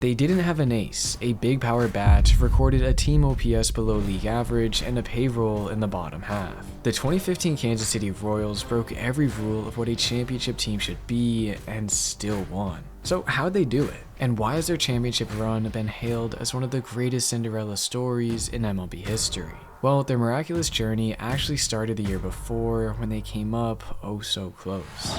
They didn't have an ace. A big power bat recorded a team OPS below league average and a payroll in the bottom half. The 2015 Kansas City Royals broke every rule of what a championship team should be and still won. So how'd they do it? And why has their championship run been hailed as one of the greatest Cinderella stories in MLB history? Well, their miraculous journey actually started the year before when they came up oh so close.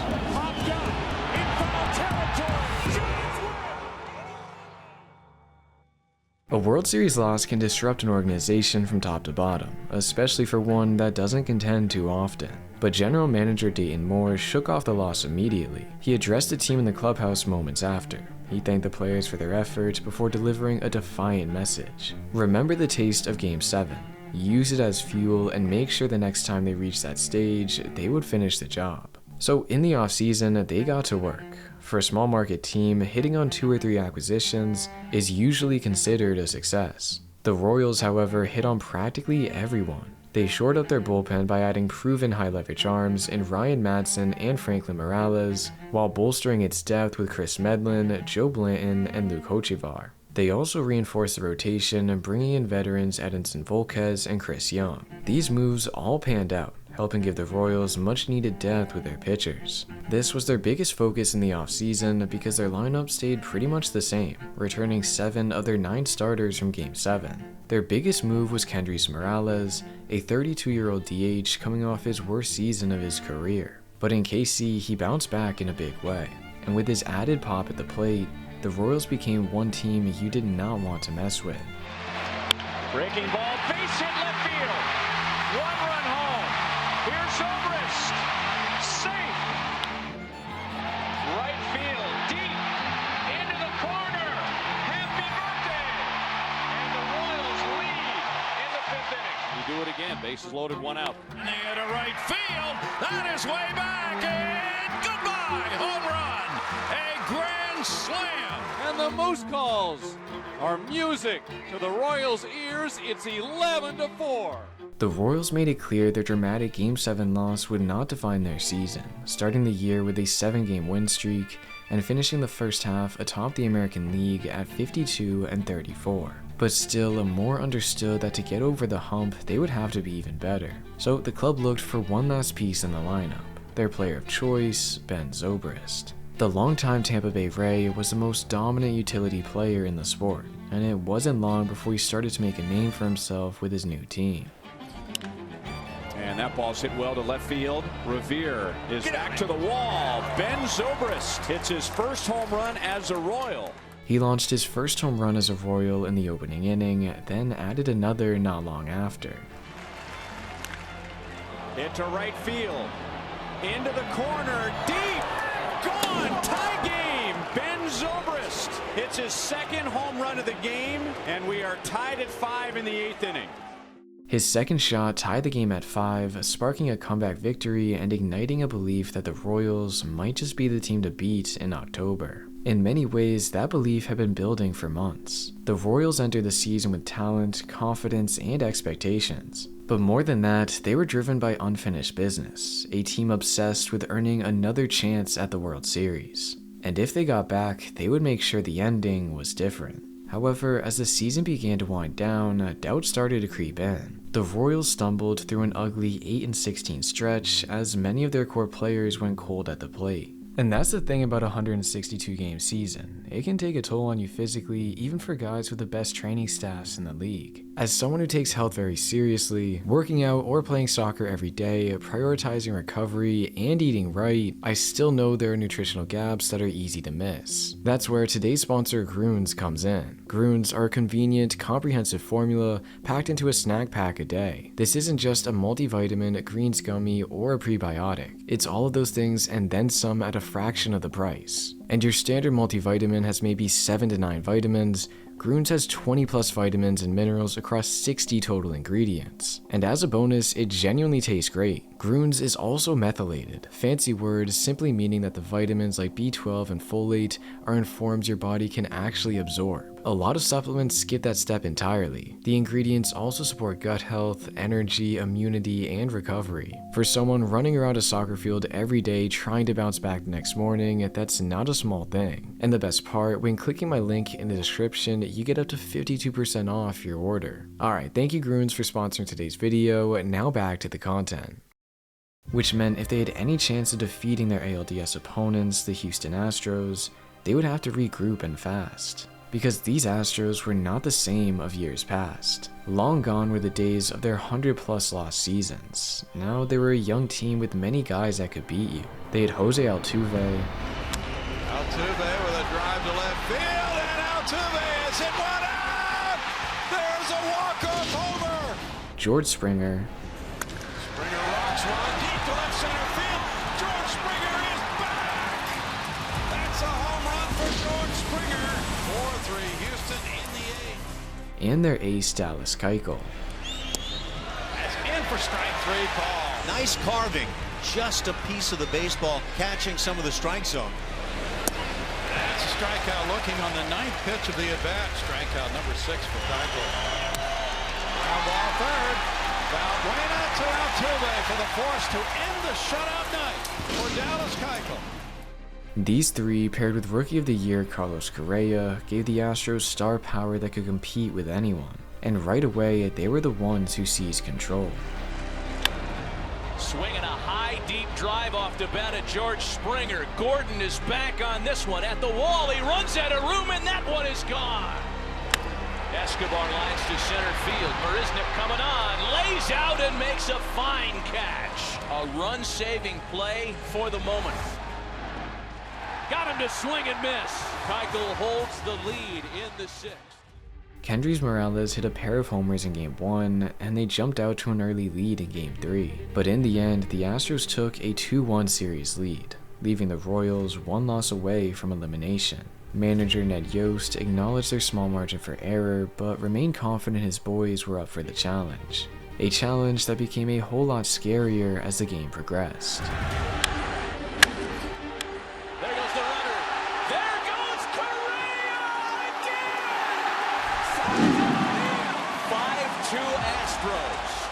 A World Series loss can disrupt an organization from top to bottom, especially for one that doesn't contend too often. But General Manager Dayton Moore shook off the loss immediately. He addressed the team in the clubhouse moments after. He thanked the players for their effort before delivering a defiant message. Remember the taste of Game 7. Use it as fuel and make sure the next time they reach that stage, they would finish the job. So in the offseason, they got to work. For a small market team, hitting on 2 or 3 acquisitions is usually considered a success. The Royals, however, hit on practically everyone. They shored up their bullpen by adding proven high-leverage arms in Ryan Madson and Franklin Morales, while bolstering its depth with Chris Medlin, Joe Blanton, and Luke Hochevar. They also reinforced the rotation, bringing in veterans Edinson Volquez and Chris Young. These moves all panned out, helping give the Royals much-needed depth with their pitchers. This was their biggest focus in the offseason because their lineup stayed pretty much the same, returning 7 of their 9 starters from Game 7. Their biggest move was Kendrys Morales, a 32-year-old DH coming off his worst season of his career. But in KC, he bounced back in a big way, and with his added pop at the plate, the Royals became one team you did not want to mess with. Breaking ball, base hit left field. 1 run home. Here's Zobrist. Safe. Right field, deep. Into the corner. Happy birthday. And the Royals lead in the 5th inning. You do it again. Bases loaded, 1 out. And they hit a right field. That is way back. And goodbye. Home run. A grand slam. And the Moose calls are music to the Royals' ears. It's 11-4. The Royals made it clear their dramatic Game 7 loss would not define their season, starting the year with a 7-game win streak and finishing the first half atop the American League at 52-34. But still, Moore understood that to get over the hump, they would have to be even better. So the club looked for one last piece in the lineup, their player of choice, Ben Zobrist. The longtime Tampa Bay Ray was the most dominant utility player in the sport, and it wasn't long before he started to make a name for himself with his new team. And that ball's hit well to left field. Revere is back to the wall. Ben Zobrist hits his first home run as a Royal. He launched his first home run as a Royal in the opening inning, then added another not long after. Hit to right field. Into the corner, deep. Gone! Tie game! Ben Zobrist hits his 2nd home run of the game, and we are tied at 5 in the 8th inning. His second shot tied the game at 5, sparking a comeback victory and igniting a belief that the Royals might just be the team to beat in October. In many ways, that belief had been building for months. The Royals entered the season with talent, confidence, and expectations. But more than that, they were driven by unfinished business, a team obsessed with earning another chance at the World Series. And if they got back, they would make sure the ending was different. However, as the season began to wind down, doubt started to creep in. The Royals stumbled through an ugly 8-16 stretch as many of their core players went cold at the plate. And that's the thing about a 162-game season. It can take a toll on you physically, even for guys with the best training staffs in the league. As someone who takes health very seriously, working out or playing soccer every day, prioritizing recovery, and eating right, I still know there are nutritional gaps that are easy to miss. That's where today's sponsor Grunes comes in. Grunes are a convenient, comprehensive formula packed into a snack pack a day. This isn't just a multivitamin, a greens gummy, or a prebiotic. It's all of those things and then some at a fraction of the price. And your standard multivitamin has maybe 7 to 9 vitamins. Grunes has 20 plus vitamins and minerals across 60 total ingredients. And as a bonus, it genuinely tastes great. Grunes is also methylated, fancy word simply meaning that the vitamins like B12 and folate are in forms your body can actually absorb. A lot of supplements skip that step entirely. The ingredients also support gut health, energy, immunity, and recovery. For someone running around a soccer field every day trying to bounce back the next morning, that's not a small thing. And the best part, when clicking my link in the description, you get up to 52% off your order. Alright, thank you Grunes for sponsoring today's video, now back to the content. Which meant if they had any chance of defeating their ALDS opponents, the Houston Astros, they would have to regroup and fast. Because these Astros were not the same of years past. Long gone were the days of their 100+ loss seasons. Now they were a young team with many guys that could beat you. They had Jose Altuve. Altuve with a drive to left field, and Altuve has hit one out! There's a walk-off homer! George Springer. Springer rocks one deep to left center field. George Springer is back! That's a home run for George Springer. 4-3 Houston in the eighth. And their ace Dallas Keuchel. That's in for strike three call. Nice carving. Just a piece of the baseball catching some of the strike zone. That's a strikeout looking on the ninth pitch of the at-bat. Strikeout number 6 for Keuchel. Ground ball third. Valbuena to Altuve for the force to end the shutout night for Dallas Keuchel. These three, paired with Rookie of the Year Carlos Correa, gave the Astros star power that could compete with anyone. And right away, they were the ones who seized control. Swinging a high, deep drive off the bat of George Springer. Gordon is back on this one at the wall. He runs out of room, and that one is gone. Escobar lines to center field. Marisnik coming on, lays out and makes a fine catch. A run-saving play for the moment. Got him to swing and miss. Keuchel holds the lead in the 6th. Kendrys Morales hit a pair of homers in Game 1, and they jumped out to an early lead in Game 3. But in the end, the Astros took a 2-1 series lead, leaving the Royals one loss away from elimination. Manager Ned Yost acknowledged their small margin for error, but remained confident his boys were up for the challenge. A challenge that became a whole lot scarier as the game progressed. There goes the runner. There goes Correa again! 5-2 Astros.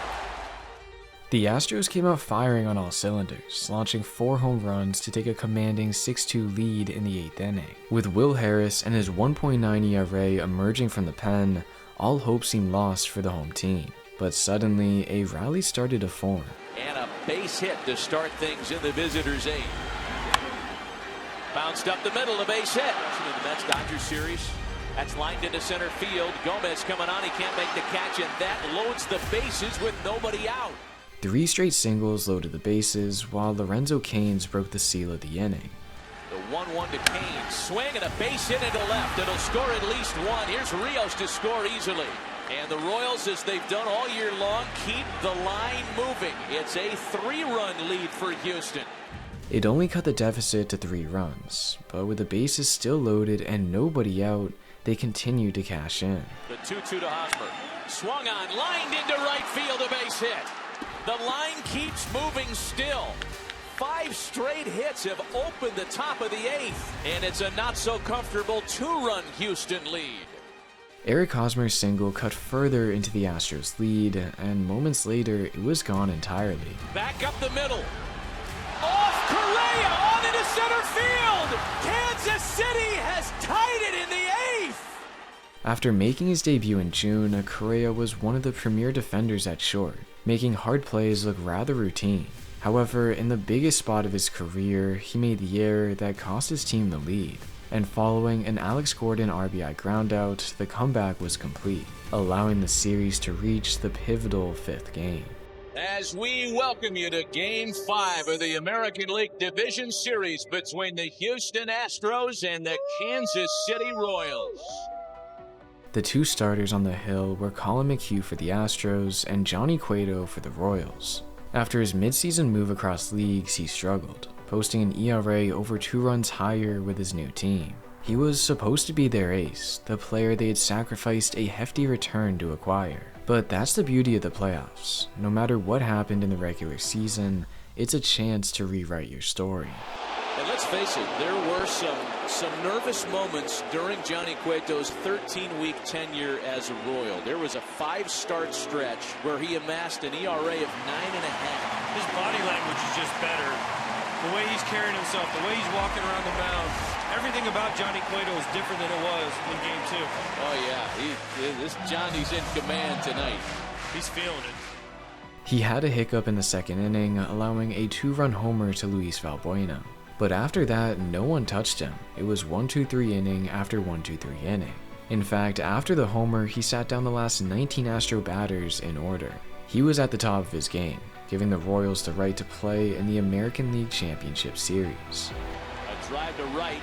The Astros came out firing on all cylinders, launching 4 home runs to take a commanding 6-2 lead in the 8th inning. With Will Harris and his 1.9 ERA emerging from the pen, all hope seemed lost for the home team. But suddenly, a rally started to form. And a base hit to start things in the visitors' 8th. Bounced up the middle, a base hit. The Mets-Dodgers series. That's lined into center field. Gomez coming on, he can't make the catch, and that loads the bases with nobody out. 3 straight singles loaded the bases, while Lorenzo Cain's broke the seal of the inning. The 1-1 to Kane. Swing and a base hit into left. It'll score at least one. Here's Rios to score easily. And the Royals, as they've done all year long, keep the line moving. It's a 3-run lead for Houston. It only cut the deficit to 3 runs, but with the bases still loaded and nobody out, they continued to cash in. The 2-2 to Hosmer. Swung on, lined into right field, a base hit. The line keeps moving still. 5 straight hits have opened the top of the 8th, and it's a not-so-comfortable 2-run Houston lead. Eric Hosmer's single cut further into the Astros' lead, and moments later, it was gone entirely. Back up the middle. Off Correa, on into center field. Kansas City has tied it in the 8th. After making his debut in June, Correa was one of the premier defenders at short, making hard plays look rather routine. However, in the biggest spot of his career, he made the error that cost his team the lead. And following an Alex Gordon RBI groundout, the comeback was complete, allowing the series to reach the pivotal 5th game. As we welcome you to Game 5 of the American League Division Series between the Houston Astros and the Kansas City Royals. The 2 starters on the hill were Colin McHugh for the Astros and Johnny Cueto for the Royals. After his midseason move across leagues, he struggled, posting an ERA over 2 runs higher with his new team. He was supposed to be their ace, the player they had sacrificed a hefty return to acquire. But that's the beauty of the playoffs. No matter what happened in the regular season, it's a chance to rewrite your story. And let's face it, there were some some nervous moments during Johnny Cueto's 13-week tenure as a Royal. There was a 5-start stretch where he amassed an ERA of 9.5. His body language is just better. The way he's carrying himself, the way he's walking around the mound, everything about Johnny Cueto is different than it was in Game 2. Oh yeah, this Johnny's in command tonight. He's feeling it. He had a hiccup in the second inning, allowing a 2-run homer to Luis Valbuena. But after that, no one touched him. It was 1-2-3 inning after 1-2-3 inning. In fact, after the homer, he sat down the last 19 Astro batters in order. He was at the top of his game, giving the Royals the right to play in the American League Championship Series. A drive to right.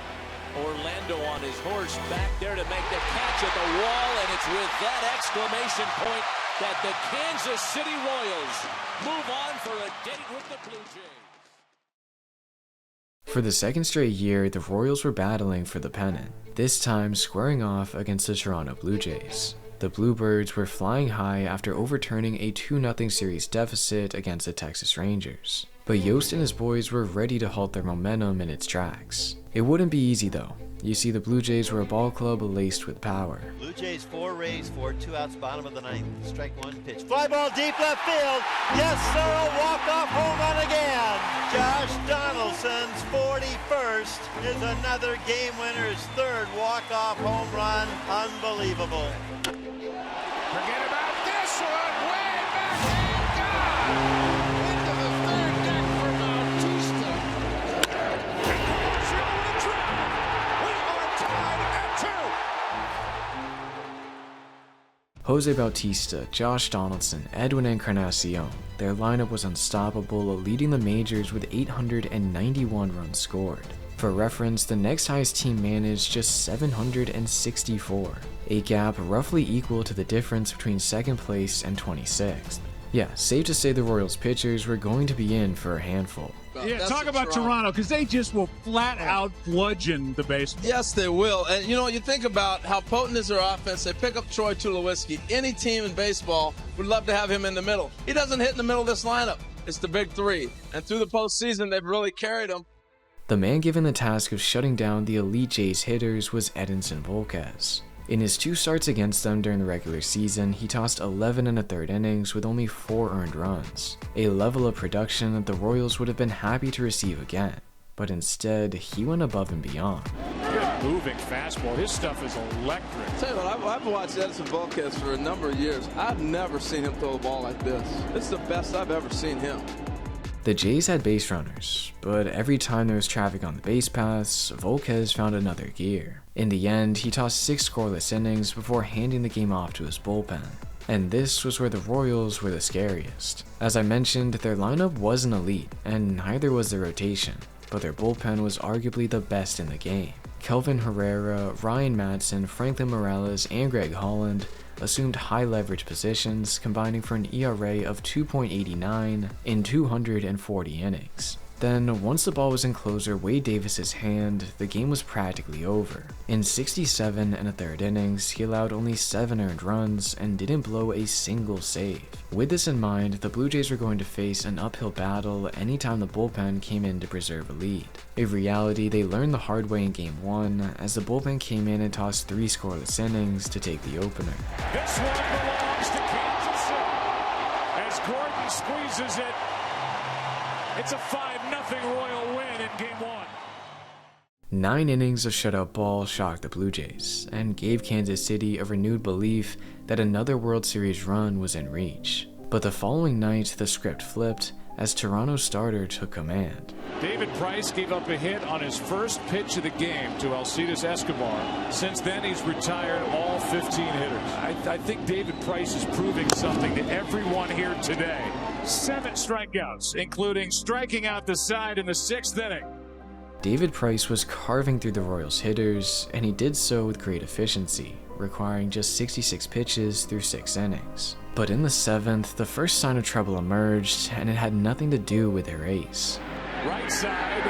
Orlando on his horse back there to make the catch at the wall, and it's with that exclamation point that the Kansas City Royals move on for a date with the Blue Jays. For the second straight year, the Royals were battling for the pennant, this time squaring off against the Toronto Blue Jays. The Bluebirds were flying high after overturning a 2-0 series deficit against the Texas Rangers. But Yost and his boys were ready to halt their momentum in its tracks. It wouldn't be easy though. You see, the Blue Jays were a ball club laced with power. Blue Jays 4, Rays 4, 2 outs, bottom of the 9th. Strike 1 pitch. Fly ball deep left field. Yes, sir, a walk-off home run again. Josh Donaldson's 41st is another game winner's 3rd walk-off home run. Unbelievable. Forget about this one. Way backhand. Gone. Into the 3rd deck for Bautista. We are tied at 2. Jose Bautista, Josh Donaldson, Edwin Encarnacion. Their lineup was unstoppable, leading the majors with 891 runs scored. For reference, the next highest team managed just 764, a gap roughly equal to the difference between 2nd place and 26th. Yeah, safe to say the Royals pitchers were going to be in for a handful. Yeah, talk about Toronto, because they just will flat out bludgeon the baseball. Yes, they will. And you know, you think about how potent is their offense. They pick up Troy Tulowitzki. Any team in baseball would love to have him in the middle. He doesn't hit in the middle of this lineup. It's the big 3. And through the postseason, they've really carried him. The man given the task of shutting down the elite Jays hitters was Edinson Volquez. In his 2 starts against them during the regular season, he tossed 11 1/3 innings with only 4 earned runs, a level of production that the Royals would have been happy to receive again. But instead, he went above and beyond. Good moving fastball. His stuff is electric. Tell you what, I've watched Edinson Volquez for a number of years. I've never seen him throw a ball like this. This is the best I've ever seen him. The Jays had base runners, but every time there was traffic on the base paths, Volquez found another gear. In the end, he tossed 6 scoreless innings before handing the game off to his bullpen. And this was where the Royals were the scariest. As I mentioned, their lineup wasn't elite, and neither was their rotation, but their bullpen was arguably the best in the game. Kelvin Herrera, Ryan Madsen, Franklin Morales, and Greg Holland assumed high leverage positions, combining for an ERA of 2.89 in 240 innings. Then, once the ball was in closer Wade Davis's hand, the game was practically over. In 67 1/3 innings, he allowed only 7 earned runs and didn't blow a single save. With this in mind, the Blue Jays were going to face an uphill battle anytime the bullpen came in to preserve a lead. A reality they learned the hard way in Game 1, as the bullpen came in and tossed 3 scoreless innings to take the opener. This one belongs to Kansas City. As Gordon squeezes it, it's a 5-0 Royal win in Game 1. 9 innings of shutout ball shocked the Blue Jays, and gave Kansas City a renewed belief that another World Series run was in reach. But the following night, the script flipped as Toronto's starter took command. David Price gave up a hit on his first pitch of the game to Alcides Escobar. Since then, he's retired all 15 hitters. I think David Price is proving something to everyone here today. 7 strikeouts, including striking out the side in the 6th inning. David Price was carving through the Royals' hitters, and he did so with great efficiency, requiring just 66 pitches through 6 innings. But in the 7th, the first sign of trouble emerged, and it had nothing to do with their ace. Right side.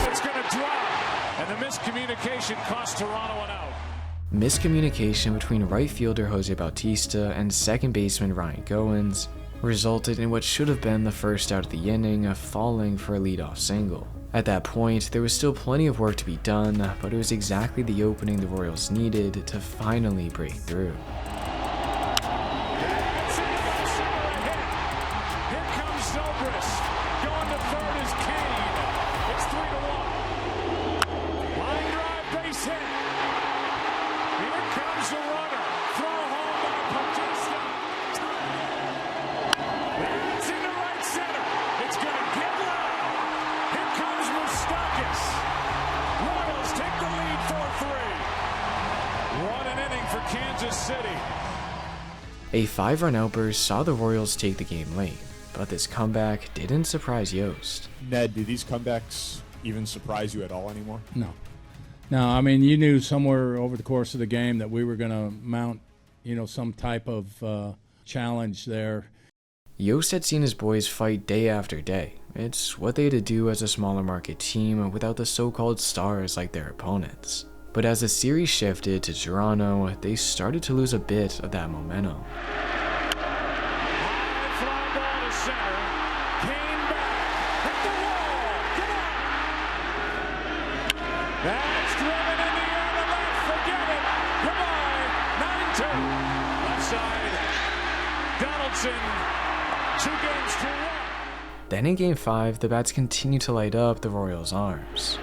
It's going to drop, and the miscommunication cost Toronto an out. Miscommunication between right fielder Jose Bautista and second baseman Ryan Goins resulted in what should have been the first out of the inning of falling for a leadoff single. At that point, there was still plenty of work to be done, but it was exactly the opening the Royals needed to finally break through. A 5-run outburst saw the Royals take the game late, but this comeback didn't surprise Yost. Ned, do these comebacks even surprise you at all anymore? No. No, I mean, you knew somewhere over the course of the game that we were going to mount, some type of challenge there. Yost had seen his boys fight day after day. It's what they had to do as a smaller market team without the so-called stars like their opponents. But as the series shifted to Toronto, they started to lose a bit of that momentum. High fly ball to center. Came back. Hit the wall. Come on. That's driven in the air to left. Forget it. Goodbye. 9-2. Left side. Donaldson. 2 games to 1. Then in Game 5, the bats continued to light up the Royals' arms.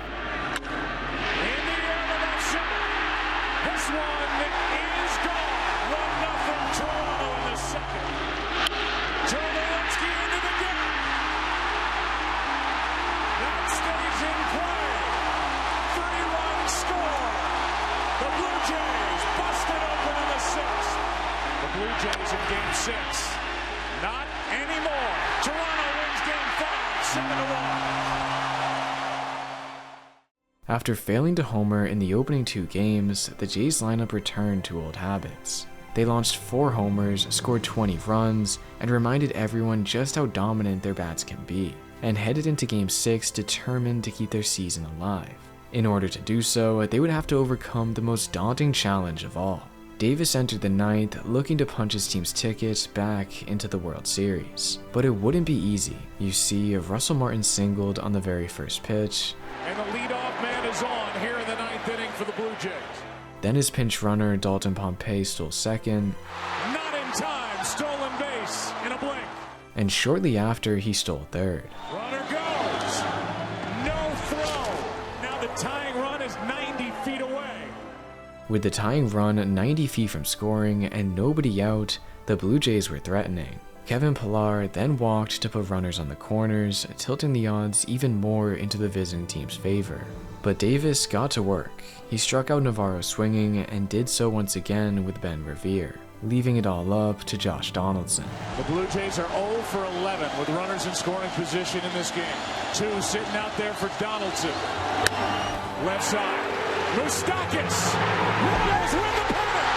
In Game 6. Not anymore. Toronto wins Game 5, 7-1. After failing to homer in the opening 2 games, the Jays lineup returned to old habits. They launched 4 homers, scored 20 runs, and reminded everyone just how dominant their bats can be, and headed into Game 6 determined to keep their season alive. In order to do so, they would have to overcome the most daunting challenge of all. Davis entered the 9th looking to punch his team's ticket back into the World Series. But it wouldn't be easy. You see, Russell Martin singled on the very first pitch. And the leadoff man is on here in the 9th inning for the Blue Jays. Then his pinch runner, Dalton Pompey, stole second. Not in time, stolen base in a blink. And shortly after, he stole third. Runner goes. No throw. Now the tying run is 90 feet away. With the tying run 90 feet from scoring and nobody out, the Blue Jays were threatening. Kevin Pillar then walked to put runners on the corners, tilting the odds even more into the visiting team's favor. But Davis got to work. He struck out Navarro swinging and did so once again with Ben Revere, leaving it all up to Josh Donaldson. The Blue Jays are 0 for 11 with runners in scoring position in this game. 2 sitting out there for Donaldson. Left side. Moustakis. Royals win the pennant.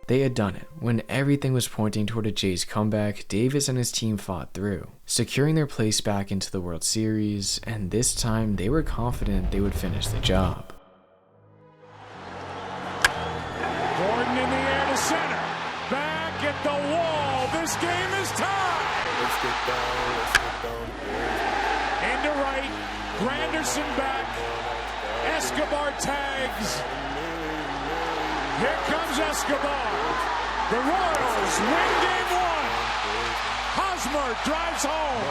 They had done it. When everything was pointing toward a Jays comeback, Davis and his team fought through, securing their place back into the World Series, and this time they were confident they would finish the job. Gordon in the air to center. Back at the wall. This game is tied. Let's get down. Into right. Granderson back. Escobar tags. Here comes Escobar. The Royals win Game 1. Hosmer drives home.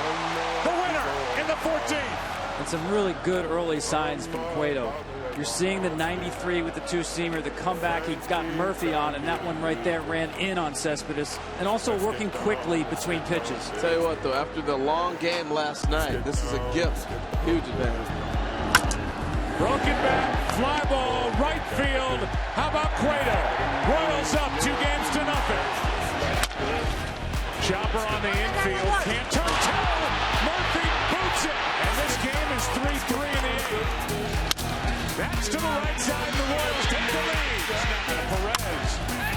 The winner in the 14th. And some really good early signs from Cueto. You're seeing the 93 with the 2-seamer, the comeback. He got Murphy on, and that one right there ran in on Cespedes. And also working quickly between pitches. Tell you what, though, after the long game last night, this is a gift. Huge advantage. Broken bat, fly ball, right field. How about Cueto? Royals up 2 games to nothing. Chopper on the infield, can't turn toe. Murphy boots it, and this game is 3-3 in the 8th. That's to the right side, the Royals take the lead. Perez,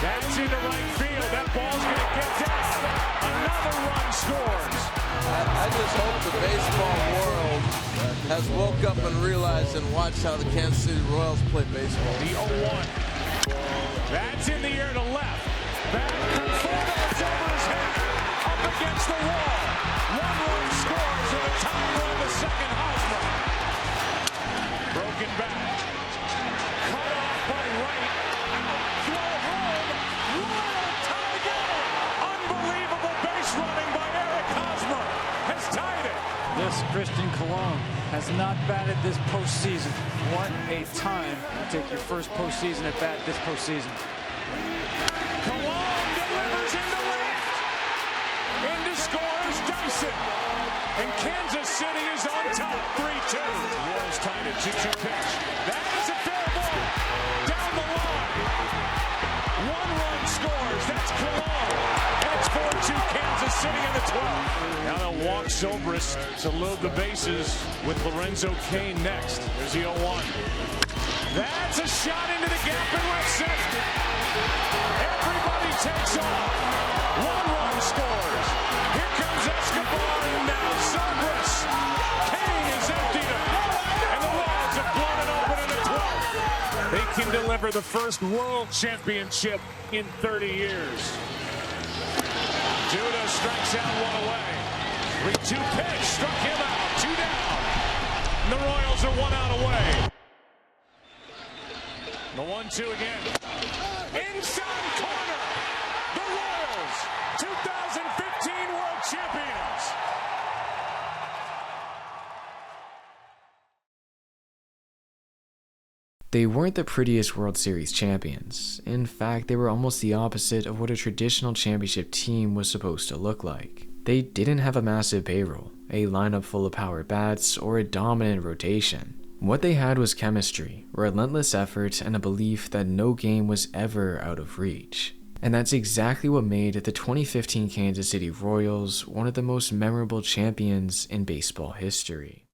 that's into right field. That ball's going to get down. Another run scores. I just hope the baseball world has woke up and realized and watched how the Kansas City Royals play baseball. The 0-1. That's in the air to left. Back, Conforto's over his head. the wall. 1 run scores in the time run the second Hosmer. Broken back. Cut off by Wright. Throw home. Royal tie game. Unbelievable base running by Eric Hosmer has tied it. This Christian Colon has not batted this postseason. What a time to take your first postseason at bat this postseason. Colon delivers into left. Into scores Dyson. And Kansas City is on top 3-2. Royals tied it 2-2 pitch. That is a fair ball. Down the line. 1 run scores. That's Colon. And it's 4-2 Kansas City in the 12th. Now they'll walk Zobrist to load the bases with Lorenzo Cain next. There's the 0-1. That's a shot into the gap in left center. Everybody takes off. 1 run scores. Here comes Escobar and now Zobrist. Cain is emptied him. And the Royals have blown it open in the 12th. They can deliver the first world championship in 30 years. Duda strikes out 1 away. 3-2 pitch, struck him out, 2 down. And the Royals are 1 out away. The 1-2 again. Inside corner. The Royals, 2015 World Champions. They weren't the prettiest World Series champions. In fact, they were almost the opposite of what a traditional championship team was supposed to look like. They didn't have a massive payroll, a lineup full of power bats, or a dominant rotation. What they had was chemistry, relentless effort, and a belief that no game was ever out of reach. And that's exactly what made the 2015 Kansas City Royals one of the most memorable champions in baseball history.